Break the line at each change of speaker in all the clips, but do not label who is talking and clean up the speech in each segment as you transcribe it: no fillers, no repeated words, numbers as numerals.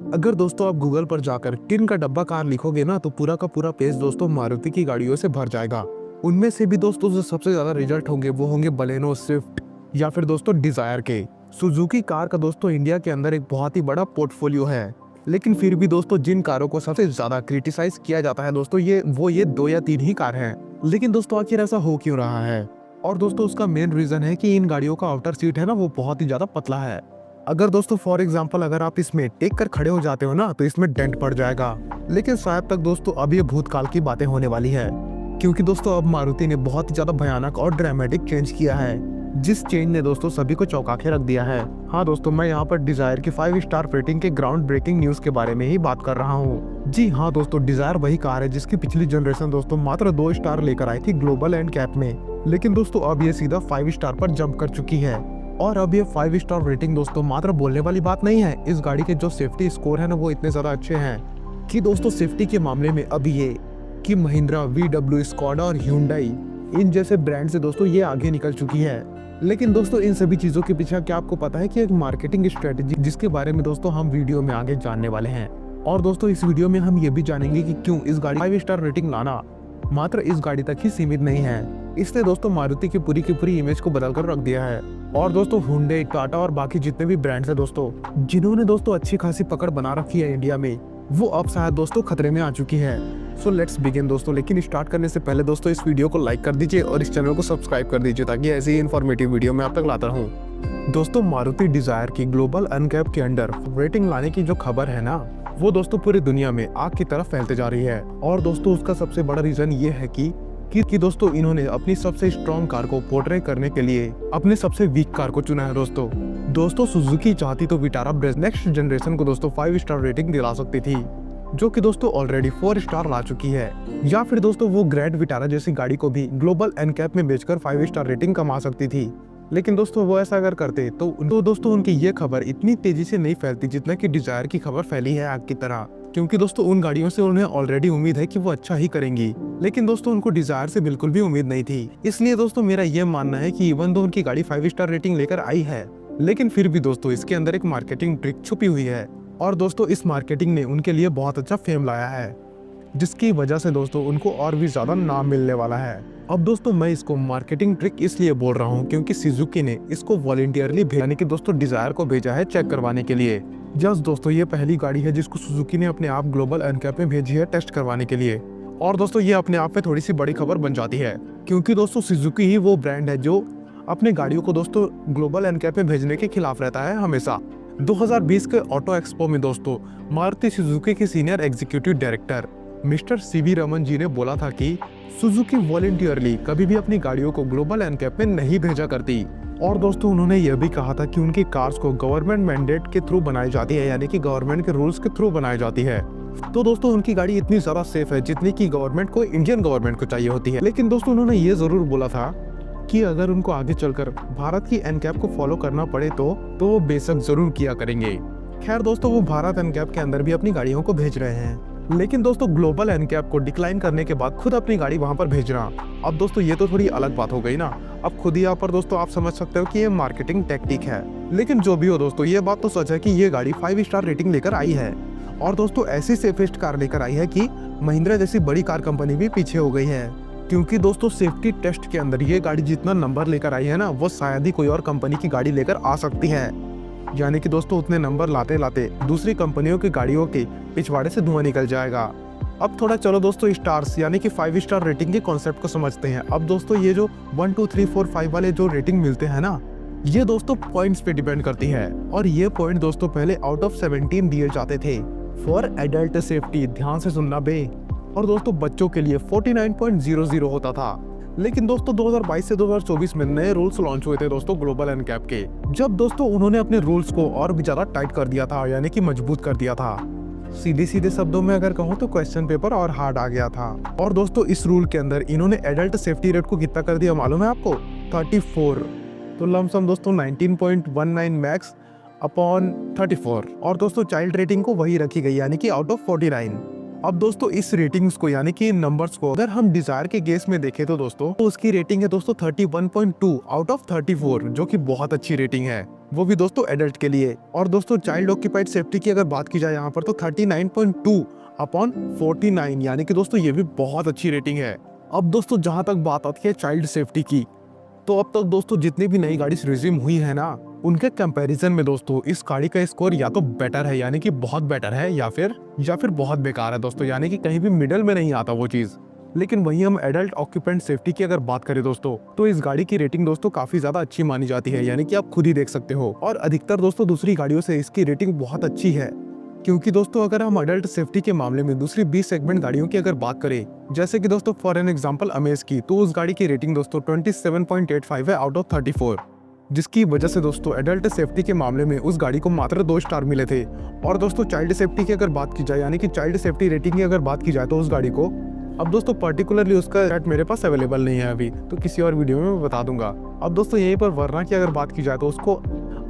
अगर दोस्तों आप गूगल पर जाकर टिन का डब्बा कार लिखोगे ना तो पूरा का पूरा पेज दोस्तों मारुति की गाड़ियों से भर जाएगा। उनमें से भी दोस्तों जो सबसे ज्यादा रिजल्ट होंगे वो होंगे बलेनो, स्विफ्ट या फिर दोस्तों डिजायर के। सुजुकी कार का दोस्तों इंडिया के अंदर एक बहुत ही बड़ा पोर्टफोलियो है, लेकिन फिर भी दोस्तों जिन कारों को सबसे ज्यादा क्रिटिसाइज किया जाता है दोस्तों ये 2 या 3 ही कार हैं। लेकिन दोस्तों आखिर ऐसा हो क्यों रहा है? और दोस्तों उसका मेन रीजन है कि इन गाड़ियों का आउटर सीट है ना वो बहुत ही ज्यादा पतला है। अगर दोस्तों फॉर एग्जांपल अगर आप इसमें टेक कर खड़े हो जाते हो ना तो इसमें डेंट पड़ जाएगा। लेकिन शायद तक दोस्तों अब ये भूतकाल की बातें होने वाली है, क्योंकि दोस्तों अब मारुति ने बहुत ही ज्यादा भयानक और ड्रामेटिक चेंज किया है, जिस चेंज ने दोस्तों सभी को चौंका के रख दिया है। हाँ दोस्तों, मैं यहाँ पर डिजायर की 5 स्टार रेटिंग के ग्राउंड ब्रेकिंग न्यूज के बारे में ही बात कर रहा हूँ। जी हाँ दोस्तों, डिजायर वही कार है जिसकी पिछली जनरेशन दोस्तों मात्र 2 स्टार लेकर आई थी ग्लोबल एंड कैप में, लेकिन दोस्तों अब ये सीधा 5 स्टार पर जंप कर चुकी है। और अब ये 5 स्टार रेटिंग दोस्तों मात्र बोलने वाली बात नहीं है। इस गाड़ी के जो सेफ्टी स्कोर है ना वो इतने ज्यादा अच्छे हैं कि दोस्तों सेफ्टी के मामले में अभी ये कि महिंद्रा, VW, स्कोडा और Hyundai इन जैसे ब्रांड से दोस्तों ये आगे निकल चुकी है। लेकिन दोस्तों इन सभी चीजों के पीछे क्या आपको पता है कि एक मार्केटिंग स्ट्रेटेजी जिसके बारे में दोस्तों हम वीडियो में आगे जानने वाले हैं। और दोस्तों इस वीडियो में हम ये भी जानेंगे कि क्यों इस गाड़ी 5 स्टार रेटिंग लाना मात्र इस गाड़ी तक ही सीमित नहीं है। इसने दोस्तों मारुति की पूरी इमेज को बदल कर रख दिया है। और दोस्तों Hyundai, टाटा और बाकी जितने भी ब्रांड्स हैं दोस्तों जिन्होंने दोस्तों अच्छी खासी पकड़ बना रखी है इंडिया में, वो अब शायद दोस्तों खतरे में आ चुकी है। सो लेट्स बिगिन दोस्तों। लेकिन स्टार्ट करने से पहले दोस्तों इस वीडियो को लाइक कर दीजिए और इस चैनल को सब्सक्राइब कर दीजिए ताकि ऐसी ही इन्फॉर्मेटिव वीडियो मैं आप तक लाता रहूं। दोस्तों मारुति डिजायर की ग्लोबल अनकैप के अंडर रेटिंग लाने की जो खबर है ना वो दोस्तों पूरी दुनिया में आग की तरफ फैलते जा रही है। और दोस्तों उसका सबसे बड़ा रीजन ये है कि दोस्तों इन्होंने अपनी सबसे स्ट्रॉन्ग कार को पोर्ट्रे करने के लिए अपने सबसे वीक कार को चुना है दोस्तों सुजुकी चाहती तो विटारा नेक्स्ट जनरेशन को दोस्तों 5 स्टार रेटिंग दिला सकती थी, जो कि दोस्तों ऑलरेडी 4 स्टार ला चुकी है। या फिर दोस्तों वो ग्रैंड विटारा जैसी गाड़ी को भी ग्लोबल एनकैप में बेचकर 5 स्टार रेटिंग कमा सकती थी। लेकिन दोस्तों वो ऐसा अगर करते तो दोस्तों उनकी ये खबर इतनी तेजी से नहीं फैलती जितना कि डिजायर की खबर फैली है आग की तरह, क्योंकि दोस्तों उन गाड़ियों से उन्हें ऑलरेडी उम्मीद है कि वो अच्छा ही करेंगी। लेकिन दोस्तों उनको डिजायर से बिल्कुल भी उम्मीद नहीं थी। इसलिए दोस्तों मेरा ये मानना है कि इवन दो उनकी गाड़ी 5 स्टार रेटिंग लेकर आई है, लेकिन फिर भी दोस्तों इसके अंदर एक मार्केटिंग ट्रिक छुपी हुई है। और दोस्तों इस मार्केटिंग ने उनके लिए बहुत अच्छा फेम लाया है, जिसकी वजह से दोस्तों उनको और भी ज्यादा नाम मिलने वाला है। अब दोस्तों मैं इसको मार्केटिंग ट्रिक इसलिए बोल रहा हूँ क्योंकि सुजुकी ने इसको वॉलंटियरली यानी कि दोस्तों डिजायर को भेजा है चेक करवाने के लिए। दोस्तों ये पहली गाड़ी है जिसको सुजुकी ने अपने आप ग्लोबल एनकैप में भेजी है टेस्ट करवाने के लिए। और दोस्तों ये अपने आप में थोड़ी सी बड़ी खबर बन जाती है, क्योंकि दोस्तों सुजुकी ही वो ब्रांड है जो अपने गाड़ियों को दोस्तों ग्लोबल एनकैप में भेजने के खिलाफ रहता है हमेशा। 2020 के ऑटो एक्सपो में दोस्तों मारुति सुजुकी के senior executive director mister CV Raman ji ने बोला था कि सुजुकी वॉलंटियरली कभी भी अपनी गाड़ियों को ग्लोबल एनकैप में नहीं भेजा करती। और दोस्तों उन्होंने यह भी कहा था कि उनकी कार्स को गवर्नमेंट मैंडेट के थ्रू बनाई जाती है, यानी कि गवर्नमेंट के रूल्स के थ्रू बनाई जाती है। तो दोस्तों उनकी गाड़ी इतनी ज्यादा सेफ है जितनी की गवर्नमेंट को, इंडियन गवर्नमेंट को चाहिए होती है। लेकिन दोस्तों उन्होंने ये जरूर बोला था कि अगर उनको आगे चलकर भारत की एनकैप को फॉलो करना पड़े तो वो बेशक जरूर किया करेंगे। खैर दोस्तों वो भारत एनकैप के अंदर भी अपनी गाड़ियों को भेज रहे हैं, लेकिन दोस्तों ग्लोबल एनकैप को डिक्लाइन करने के बाद खुद अपनी गाड़ी वहां पर भेजना, अब दोस्तों ये तो थोड़ी अलग बात हो गई ना। अब खुद ही यहाँ पर दोस्तों आप समझ सकते हो कि ये मार्केटिंग टेक्निक है। लेकिन जो भी हो दोस्तों ये बात तो सच है कि ये गाड़ी 5 स्टार रेटिंग लेकर आई है। और दोस्तों ऐसी सेफेस्ट कार लेकर आई है कि महिंद्रा जैसी बड़ी कार कंपनी भी पीछे हो गई है, क्योंकि दोस्तों सेफ्टी टेस्ट के अंदर ये गाड़ी जितना नंबर लेकर आई है ना वो शायद ही कोई और कंपनी की गाड़ी लेकर आ सकती है। यानी कि दोस्तों उतने नंबर लाते लाते दूसरी कंपनियों की गाड़ियों के पिछवाड़े से धुआं निकल जाएगा। अब थोड़ा चलो दोस्तों स्टार्स यानी कि 5 स्टार रेटिंग के कॉन्सेप्ट को समझते हैं। अब दोस्तों ये जो 1 2 3 4 5 वाले जो रेटिंग मिलते हैं ना ये दोस्तों पॉइंट्स पे डिपेंड करती है। और ये पॉइंट दोस्तों पहले आउट ऑफ 17 दिए जाते थे फॉर एडल्ट सेफ्टी, ध्यान से सुनना बे। और दोस्तों बच्चों के लिए 49.00 होता था। लेकिन दोस्तों 2022 से 2024 में नए रूल्स लॉन्च हुए थे दोस्तों ग्लोबल एनकैप के, जब दोस्तों उन्होंने अपने रूल्स को और भी ज्यादा टाइट कर दिया था, यानी कि मजबूत कर दिया था। सीधे शब्दों में अगर कहूँ तो क्वेश्चन पेपर और हार्ड आ गया था। और दोस्तों इस रूल के अंदर इन्होंने एडल्ट सेफ्टी रेट को कितना कर दिया मालूम है आपको? 34। तो लमसम दोस्तों 19.19 मैक्स अपॉन 34। और दोस्तों चाइल्ड रेटिंग को वही रखी गई यानी कि आउट ऑफ 49। अब दोस्तों इस रेटिंग्स को यानी कि नंबर्स को अगर हम डिजायर के केस में देखें तो दोस्तों तो उसकी रेटिंग है दोस्तों 31.2 आउट ऑफ 34, जो कि बहुत अच्छी रेटिंग है। वो भी दोस्तों एडल्ट के लिए। और दोस्तों चाइल्ड ऑक्यूपाइड सेफ्टी की अगर बात की जाए यहाँ पर तो 39.2/49, यानी कि दोस्तों ये भी बहुत अच्छी रेटिंग है। अब दोस्तों जहाँ तक बात आती है चाइल्ड सेफ्टी की, तो अब तक दोस्तों जितनी भी नई गाड़ी रिज्यूम हुई है ना, उनके कंपैरिजन में दोस्तों इस गाड़ी का स्कोर या तो बेटर है, यानी कि बहुत बेटर है, या फिर बहुत बेकार है दोस्तों, यानी कि कहीं भी मिडल में नहीं आता वो चीज। लेकिन वहीं हम एडल्ट ऑक्यूपेंट सेफ्टी की अगर बात करें दोस्तों, तो इस गाड़ी की रेटिंग दोस्तों काफी ज्यादा अच्छी मानी जाती है, यानी कि आप खुद ही देख सकते हो। और अधिकतर दोस्तों दूसरी गाड़ियों से इसकी रेटिंग बहुत अच्छी है, क्योंकि दोस्तों अगर हम अडल्ट सेफ्टी के मामले में दूसरी 20 सेगमेंट गाड़ियों की अगर बात करें, जैसे कि दोस्तों फॉर एन एग्जांपल अमेज की, तो उस गाड़ी की रेटिंग दोस्तों 27.85 है आउट ऑफ 34, जिसकी वजह से दोस्तों एडल्ट सेफ्टी के मामले में उस गाड़ी को मात्र 2 स्टार मिले थे। और दोस्तों चाइल्ड सेफ्टी की अगर बात की जाए, यानी कि चाइल्ड सेफ्टी रेटिंग की अगर बात की जाए, तो उस गाड़ी को अब दोस्तों पर्टिकुलरली उसका रेट मेरे पास अवेलेबल नहीं है अभी, तो किसी और वीडियो में मैं बता दूंगा। अब दोस्तों यहीं पर वरना की अगर बात की जाए तो उसको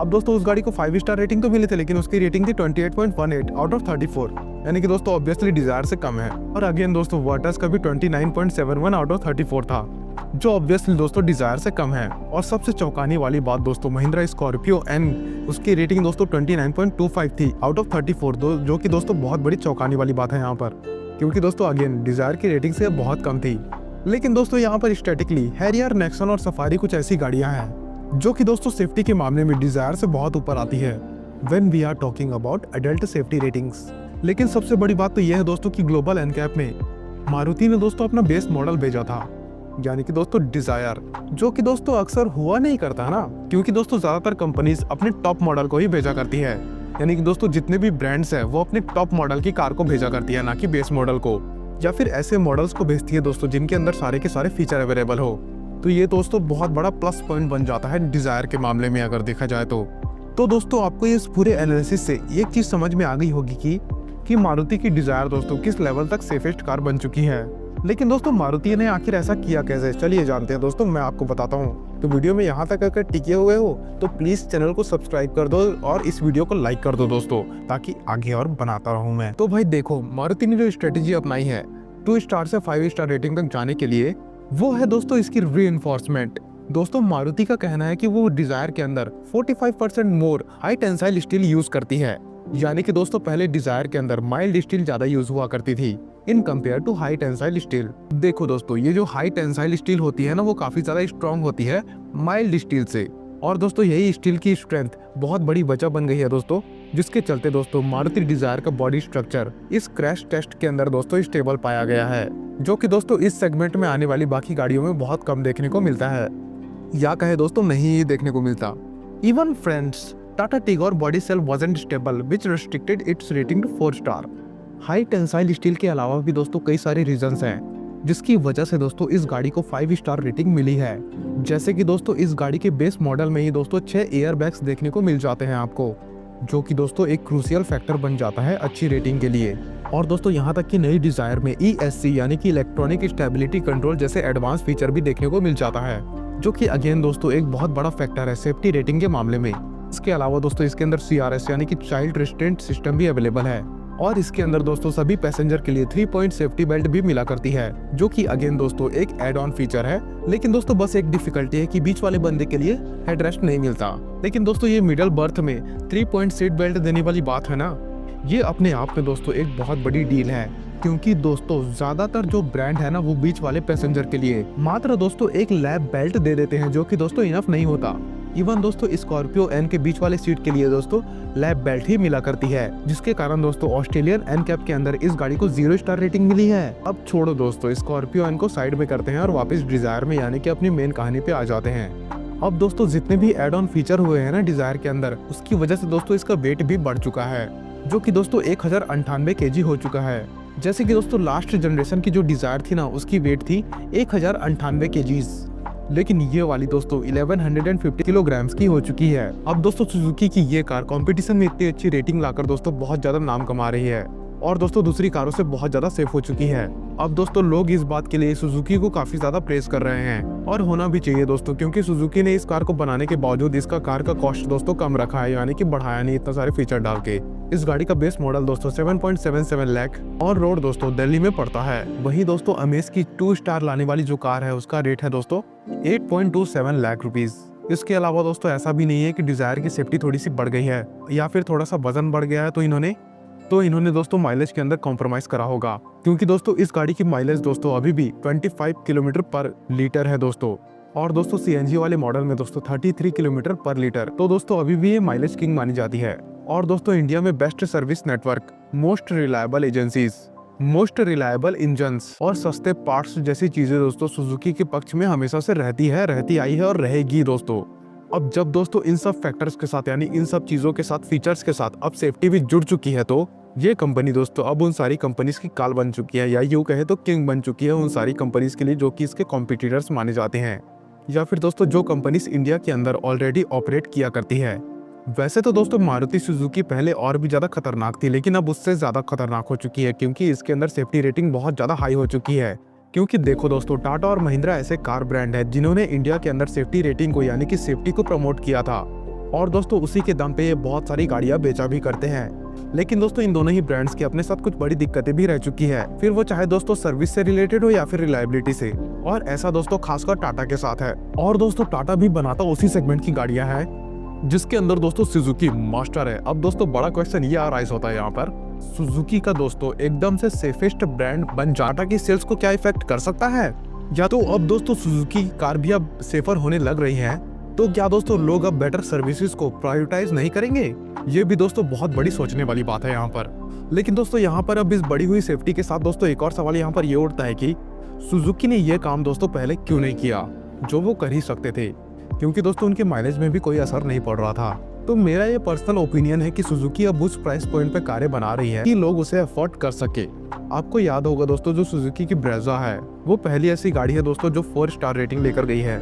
अब दोस्तों उस गाड़ी को 5 स्टार रेटिंग तो मिले थे, लेकिन उसकी रेटिंग थी 28.18 आउट ऑफ 34, यानी कि दोस्तों ऑब्वियसली डिजायर से कम है। और अगेन दोस्तों वर्टस का भी 29.71 आउट ऑफ 34 था, जो ऑब्वियसली दोस्तों डिजायर से कम है। और सबसे चौंकाने वाली बात दोस्तों महिंद्रा स्कॉर्पियो एन, उसकी रेटिंग दोस्तों 29.25 थी आउट ऑफ 34, जो कि दोस्तों बहुत बड़ी चौंकाने वाली बात है यहाँ पर, क्योंकि दोस्तों अगेन डिजायर की रेटिंग से बहुत कम थी। लेकिन दोस्तों यहाँ पर स्टैटिकली हैरियर, नेक्सन और सफारी कुछ ऐसी गाड़ियां हैं जो कि दोस्तों सेफ्टी के मामले में डिजायर से बहुत ऊपर आती है when we are talking about adult safety ratings. लेकिन सबसे बड़ी बात तो यह है दोस्तों कि ग्लोबल एनकैप में मारुति ने दोस्तों अपना बेस मॉडल भेजा था, यानी कि दोस्तों डिजायर, जो कि दोस्तों अक्सर हुआ नहीं करता ना, क्योंकि दोस्तों ज्यादातर कंपनीज अपने टॉप मॉडल को ही भेजा करती है, यानी कि दोस्तों जितने भी ब्रांड्स है वो अपने टॉप मॉडल की कार को भेजा करती है, ना कि बेस मॉडल को, या फिर ऐसे मॉडल्स को भेजती है दोस्तों जिनके अंदर सारे के सारे फीचर अवेलेबल हो। तो ये दोस्तों बहुत बड़ा प्लस पॉइंट बन जाता है डिजायर के मामले में अगर देखा जाए तो दोस्तों आपको इस पूरे एनालिसिस से एक चीज समझ में आ गई होगी कि मारुति की डिजायर दोस्तों किस लेवल तक सेफेस्ट कार बन चुकी है। लेकिन दोस्तों मारुति ने आखिर ऐसा किया कैसे, चलिए जानते हैं दोस्तों, मैं आपको बताता हूँ। तो वीडियो में यहाँ तक अगर टिके हुए हो तो प्लीज चैनल को सब्सक्राइब कर दो और इस वीडियो को लाइक कर दो दोस्तों, ताकि आगे और बनाता रहूं मैं। तो भाई देखो, मारुति ने जो स्ट्रेटेजी अपनाई है 2 स्टार से 5 स्टार रेटिंग तक जाने के लिए, वो है दोस्तों इसकी रीइंफोर्समेंट। दोस्तों मारुति का कहना है कि वो डिजायर के अंदर 45% मोर हाई टेंसाइल स्टील यूज करती है, यानी कि दोस्तों पहले डिजायर के अंदर माइल्ड स्टील ज्यादा यूज हुआ करती थी in compare to high tensile steel. देखो दोस्तों, ये जो हाई टेंसाइल स्टील होती है ना, वो काफी ज्यादा स्ट्रॉन्ग होती है माइल्ड स्टील से, और दोस्तों यही स्टील की स्ट्रेंथ बहुत बड़ी वजह बन गई है दोस्तों, जिसके चलते दोस्तों मारुति डिजायर का बॉडी स्ट्रक्चर इस क्रैश टेस्ट के अंदर दोस्तों स्टेबल पाया गया है, जो कि दोस्तों इस सेगमेंट में आने वाली बाकी गाड़ियों में बहुत कम देखने को मिलता है, या कहे दोस्तों नहीं ही देखने को मिलता। Even friends, Tata Tigor body shell wasn't stable which restricted its rating to 4 star. High tensile steel के अलावा भी दोस्तों कई सारे रीजंस हैं जिसकी वजह से दोस्तों इस गाड़ी को 5 स्टार रेटिंग मिली है। जैसे कि दोस्तों इस गाड़ी के बेस मॉडल में ही दोस्तों 6 एयर बैग्स देखने को मिल जाते हैं आपको, जो कि दोस्तों एक क्रूशियल फैक्टर बन जाता है अच्छी रेटिंग के लिए। और दोस्तों यहाँ तक कि नई डिजायर में ESC यानी कि इलेक्ट्रॉनिक स्टेबिलिटी कंट्रोल जैसे एडवांस फीचर भी देखने को मिल जाता है, जो कि अगेन दोस्तों एक बहुत बड़ा फैक्टर है सेफ्टी रेटिंग के मामले में। इसके अलावा दोस्तों इसके अंदर CRS यानी कि चाइल्ड रेस्ट्रेंट सिस्टम भी अवेलेबल है, और इसके अंदर दोस्तों सभी पैसेंजर के लिए 3 पॉइंट सेफ्टी बेल्ट भी मिला करती है, जो कि अगेन दोस्तों एक एड ऑन फीचर है। लेकिन दोस्तों बस एक डिफिकल्टी है कि बीच वाले बंदे के लिए हेडरेस्ट नहीं मिलता। लेकिन दोस्तों ये मिडल बर्थ में 3 पॉइंट सीट बेल्ट देने वाली बात है ना, ये अपने आप में दोस्तों एक बहुत बड़ी डील है, क्योंकि दोस्तों ज्यादातर जो ब्रांड है ना वो बीच वाले पैसेंजर के लिए मात्र दोस्तों एक लैब बेल्ट दे देते हैं, जो कि दोस्तों इनफ नहीं होता। इवन दोस्तों स्कॉर्पियो एन के बीच वाले सीट के लिए दोस्तों लैब बेल्ट ही मिला करती है, जिसके कारण दोस्तों ऑस्ट्रेलियन एन कैप के अंदर इस गाड़ी को 0 स्टार रेटिंग मिली है। अब छोड़ो दोस्तों स्कॉर्पियो एन को साइड में करते हैं और वापस डिजायर में यानी कि अपनी मेन कहानी पे आ जाते हैं। अब दोस्तों जितने भी एड ऑन फीचर हुए हैं ना डिजायर के अंदर, उसकी वजह से दोस्तों इसका वेट भी बढ़ चुका है, जो कि दोस्तों 1098 kg हो चुका है। जैसे कि दोस्तों लास्ट जनरेशन की जो डिजायर थी ना, उसकी वेट थी 1098 kg, लेकिन ये वाली दोस्तों 1150 किलोग्राम्स की हो चुकी है। अब दोस्तों सुजुकी की ये कार कंपटीशन में इतनी अच्छी रेटिंग लाकर दोस्तों बहुत ज्यादा नाम कमा रही है, और दोस्तों दूसरी कारों से बहुत ज्यादा सेफ हो चुकी है। अब दोस्तों लोग इस बात के लिए सुजुकी को काफी ज्यादा प्रेस कर रहे हैं, और होना भी चाहिए दोस्तों, क्योंकि सुजुकी ने इस कार को बनाने के बावजूद इसका कार का कॉस्ट दोस्तों कम रखा है, यानी कि बढ़ाया नहीं इतना सारे फीचर डाल के। इस गाड़ी का बेस मॉडल दोस्तों 7.77 लाख और रोड दोस्तों दिल्ली में पड़ता है। वही दोस्तों अमेज की 2 स्टार लाने वाली जो कार है उसका रेट है दोस्तों 8.27 लाख रुपीज। इसके अलावा दोस्तों ऐसा भी नहीं है कि डिजायर की सेफ्टी थोड़ी सी बढ़ गई है या फिर थोड़ा सा वजन बढ़ गया है तो इन्होंने दोस्तों माइलेज के अंदर कॉम्प्रोमाइज करा होगा, क्योंकि दोस्तों इस गाड़ी की माइलेज दोस्तों अभी भी 25 किलोमीटर पर लीटर है दोस्तों। और दोस्तों सीएनजी वाले मॉडल में दोस्तों 33 किलोमीटर पर लीटर, तो दोस्तों अभी भी ये माइलेज किंग मानी जाती है। और दोस्तों इंडिया में best service network, most reliable agencies, most reliable engines और सस्ते पार्ट्स जैसी चीजें दोस्तों सुजुकी के पक्ष में हमेशा से रहती आई है और रहेगी दोस्तों। अब जब दोस्तों इन सब फैक्टर्स के साथ यानी इन सब चीजों के साथ, फीचर्स के साथ अब सेफ्टी भी जुड़ चुकी है, तो ये कंपनी दोस्तों अब उन सारी कंपनीज की काल बन चुकी है, या यूं कहे तो किंग बन चुकी है उन सारी कंपनीज के लिए जो कि इसके कॉम्पिटिटर्स माने जाते हैं, या फिर दोस्तों जो कंपनीज इंडिया के अंदर ऑलरेडी ऑपरेट किया करती है। वैसे तो दोस्तों मारुति सुजुकी पहले और भी ज्यादा खतरनाक थी, लेकिन अब उससे ज्यादा खतरनाक हो चुकी है, क्योंकि इसके अंदर सेफ्टी रेटिंग बहुत ज्यादा हाई हो चुकी है। क्योंकि देखो दोस्तों, टाटा और महिंद्रा ऐसे कार ब्रांड है जिन्होंने इंडिया के अंदर सेफ्टी रेटिंग को यानी कि सेफ्टी को प्रमोट किया था, और दोस्तों उसी के दम पे ये बहुत सारी गाड़ियां बेचा भी करते हैं। लेकिन दोस्तों इन दोनों ही ब्रांड्स के अपने साथ कुछ बड़ी दिक्कतें भी रह चुकी है, फिर वो चाहे दोस्तों सर्विस से रिलेटेड हो या फिर रिलायबिलिटी से, और ऐसा दोस्तों खासकर टाटा के साथ है। और दोस्तों टाटा भी बनाता उसी सेगमेंट की गाड़ियां है जिसके अंदर दोस्तों सुजुकी मास्टर है। अब दोस्तों बड़ा क्वेश्चन ये राइज होता है यहाँ पर, सुजुकी का दोस्तों एकदम से सेफेस्ट ब्रांड बन टाटा की सेल्स को क्या इफेक्ट कर सकता है? या तो अब दोस्तों सुजुकी कार भी अब सेफर होने लग रही है, तो क्या दोस्तों लोग अब बेटर सर्विसेज को प्रायोरिटाइज नहीं करेंगे? ये भी दोस्तों बहुत बड़ी सोचने वाली बात है यहाँ पर। लेकिन दोस्तों यहाँ पर अब इस बढ़ी हुई सेफ्टी के साथ दोस्तों एक और सवाल यहाँ पर ये उठता है कि सुजुकी ने ये काम दोस्तों पहले क्यों नहीं किया जो वो कर ही सकते थे, क्योंकि दोस्तों उनके माइलेज में भी कोई असर नहीं पड़ रहा था। तो मेरा ये पर्सनल ओपिनियन है कि सुजुकी अब उस प्राइस पॉइंट पे कारें बना रही है कि लोग उसे अफोर्ड कर सके। आपको याद होगा दोस्तों जो सुजुकी की ब्रेजा है वो पहली ऐसी गाड़ी है दोस्तों जो 4 स्टार रेटिंग लेकर गई है,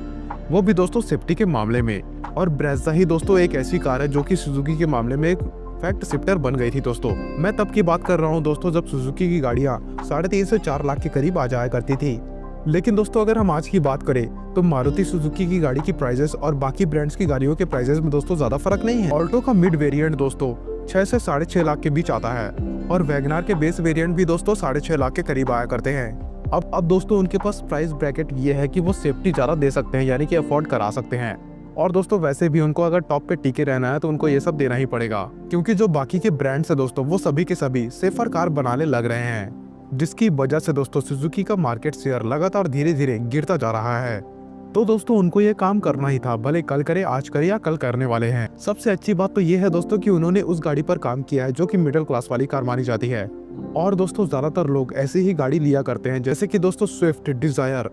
वो भी दोस्तों सेफ्टी के मामले में। और ब्रेजा ही दोस्तों एक ऐसी कार है जो कि सुजुकी के मामले में एक फैक्ट शिफ्टर बन गई थी दोस्तों। मैं तब की बात कर रहा हूँ दोस्तों जब सुजुकी की गाड़ियाँ 3.5 से 4 लाख के करीब आ जाया करती थी। लेकिन दोस्तों अगर हम आज की बात करें तो मारुति सुजुकी की गाड़ी की प्राइसेस और बाकी ब्रांड्स की गाड़ियों के प्राइसेस में दोस्तों ज्यादा फर्क नहीं है। ऑल्टो का मिड वेरिएंट दोस्तों 6 से 6.5 लाख के बीच आता है, और वैगनार के बेस वेरिएंट भी दोस्तों 6.5 लाख के करीब आया करते हैं। अब दोस्तों उनके पास प्राइस ब्रैकेट ये है कि वो सेफ्टी ज्यादा दे सकते हैं, यानी कि अफोर्ड करा सकते हैं। और दोस्तों वैसे भी उनको अगर टॉप पे टिके रहना है तो उनको ये सब देना ही पड़ेगा, क्योंकि जो बाकी के ब्रांड्स है दोस्तों वो सभी के सभी सेफर कार बनाने लग रहे हैं, जिसकी वजह से दोस्तों सुजुकी का मार्केट शेयर लगातार धीरे धीरे गिरता जा रहा है। तो दोस्तों उनको ये काम करना ही था, भले कल करे, आज करे या कल करने वाले हैं। सबसे अच्छी बात तो ये है दोस्तों कि उन्होंने उस गाड़ी पर काम किया है जो कि मिडिल क्लास वाली कार मानी जाती है। और दोस्तों ज्यादातर लोग ऐसी ही गाड़ी लिया करते हैं जैसे कि दोस्तों स्विफ्ट, डिजायर,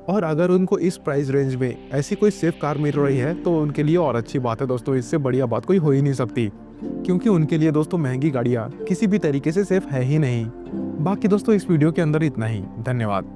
और अगर उनको इस प्राइस रेंज में ऐसी कोई सेफ कार मिल रही है तो उनके लिए और अच्छी बात है दोस्तों। इससे बढ़िया बात कोई हो ही नहीं सकती, क्योंकि उनके लिए दोस्तों महंगी गाड़ियाँ किसी भी तरीके से सेफ है ही नहीं। बाकी दोस्तों इस वीडियो के अंदर इतना ही। धन्यवाद।